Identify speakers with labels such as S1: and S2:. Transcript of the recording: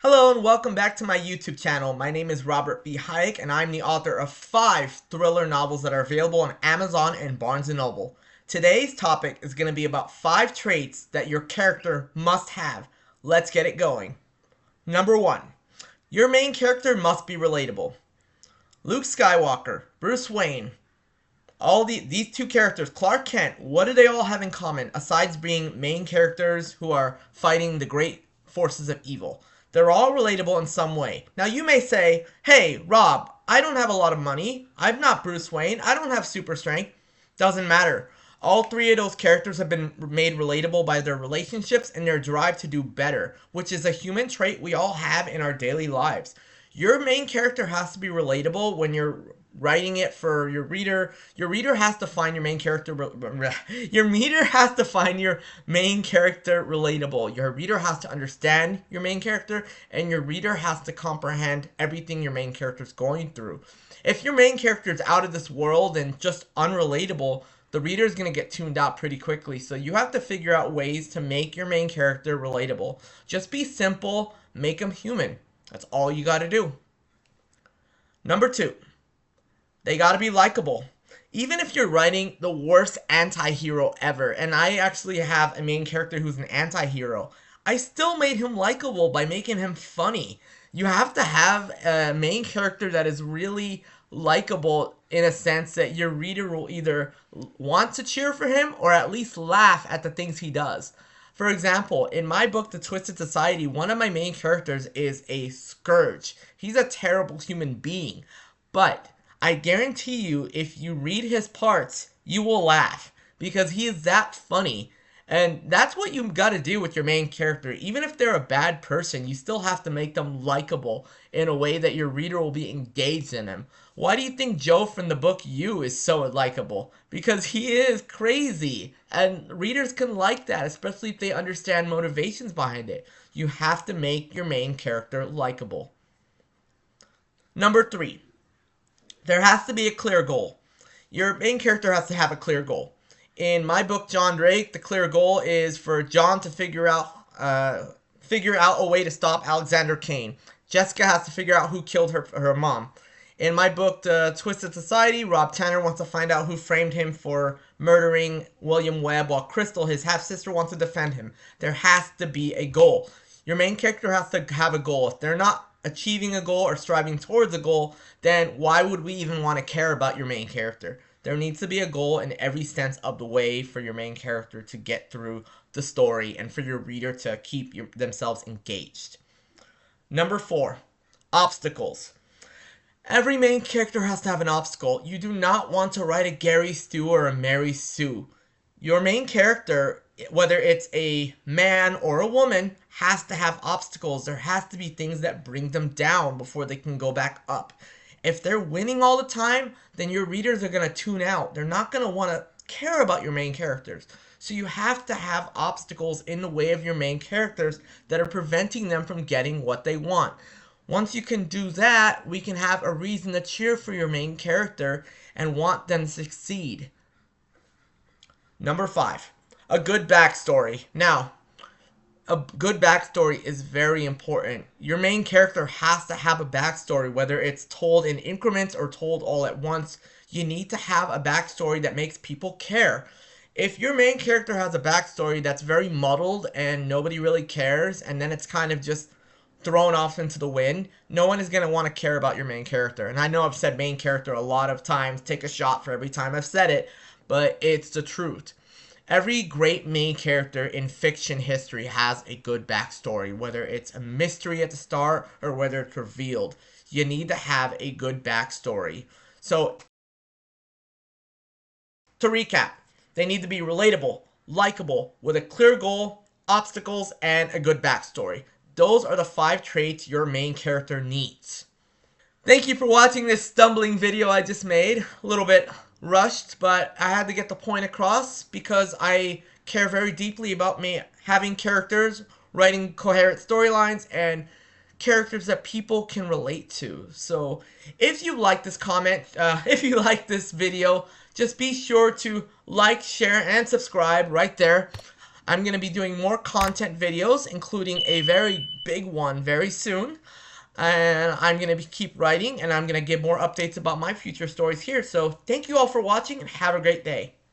S1: Hello and welcome back to my YouTube channel. My name is Robert B. Hayek and I'm the author of 5 thriller novels that are available on Amazon and Barnes & Noble. Today's topic is going to be about 5 traits that your character must have. Let's get it going. Number 1. Your main character must be relatable. Luke Skywalker, Bruce Wayne, these two characters, Clark Kent, what do they all have in common aside being main characters who are fighting the great forces of evil? They're all relatable in some way. Now you may say, hey, Rob, I don't have a lot of money. I'm not Bruce Wayne. I don't have super strength. Doesn't matter. All 3 of those characters have been made relatable by their relationships and their drive to do better, which is a human trait we all have in our daily lives. Your main character has to be relatable when you're writing it for your reader. Your reader has to find your main character your reader has to find your main character relatable. Your reader has to understand your main character, and your reader has to comprehend everything your main character is going through. If your main character is out of this world and just unrelatable, the reader is going to get tuned out pretty quickly. So you have to figure out ways to make your main character relatable. Just be simple, make them human. That's all you got to do. Number 2. They gotta be likable. Even if you're writing the worst anti-hero ever, and I actually have a main character who's an anti-hero, I still made him likable by making him funny. You have to have a main character that is really likable in a sense that your reader will either want to cheer for him or at least laugh at the things he does. For example, in my book, The Twisted Society, one of my main characters is a scourge. He's a terrible human being, but I guarantee you, if you read his parts, you will laugh because he is that funny. And that's what you got to do with your main character. Even if they're a bad person, you still have to make them likable in a way that your reader will be engaged in him. Why do you think Joe from the book You is so likable? Because he is crazy. And readers can like that, especially if they understand motivations behind it. You have to make your main character likable. Number 3. There has to be a clear goal. Your main character has to have a clear goal. In my book, John Drake, the clear goal is for John to figure out a way to stop Alexander Kane. Jessica has to figure out who killed her mom. In my book, The Twisted Society, Rob Tanner wants to find out who framed him for murdering William Webb, while Crystal, his half-sister, wants to defend him. There has to be a goal. Your main character has to have a goal. If they're not achieving a goal or striving towards a goal, then why would we even want to care about your main character? There needs to be a goal in every sense of the way for your main character to get through the story and for your reader to keep themselves engaged. Number 4. Obstacles. Every main character has to have an obstacle. You do not want to write a Gary Stu or a Mary Sue. Your main character, whether it's a man or a woman, has to have obstacles. There has to be things that bring them down before they can go back up. If they're winning all the time, then your readers are going to tune out. They're not going to want to care about your main characters. So you have to have obstacles in the way of your main characters that are preventing them from getting what they want. Once you can do that, we can have a reason to cheer for your main character and want them to succeed. Number 5. A good backstory. Now, a good backstory is very important. Your main character has to have a backstory, whether it's told in increments or told all at once. You need to have a backstory that makes people care. If your main character has a backstory that's very muddled and nobody really cares, and then it's kind of just thrown off into the wind, no one is going to want to care about your main character. And I know I've said main character a lot of times, take a shot for every time I've said it, but it's the truth. Every great main character in fiction history has a good backstory, whether it's a mystery at the start or whether it's revealed. You need to have a good backstory. So, to recap, they need to be relatable, likable, with a clear goal, obstacles, and a good backstory. Those are the 5 traits your main character needs. Thank you for watching this stumbling video I just made. A little bit rushed, but I had to get the point across because I care very deeply about me having characters, writing coherent storylines, and characters that people can relate to. So if you like this if you like this video, just be sure to like, share, and subscribe right there. I'm going to be doing more content videos, including a very big one very soon. And I'm going to keep writing, and I'm going to give more updates about my future stories here. So thank you all for watching, and have a great day.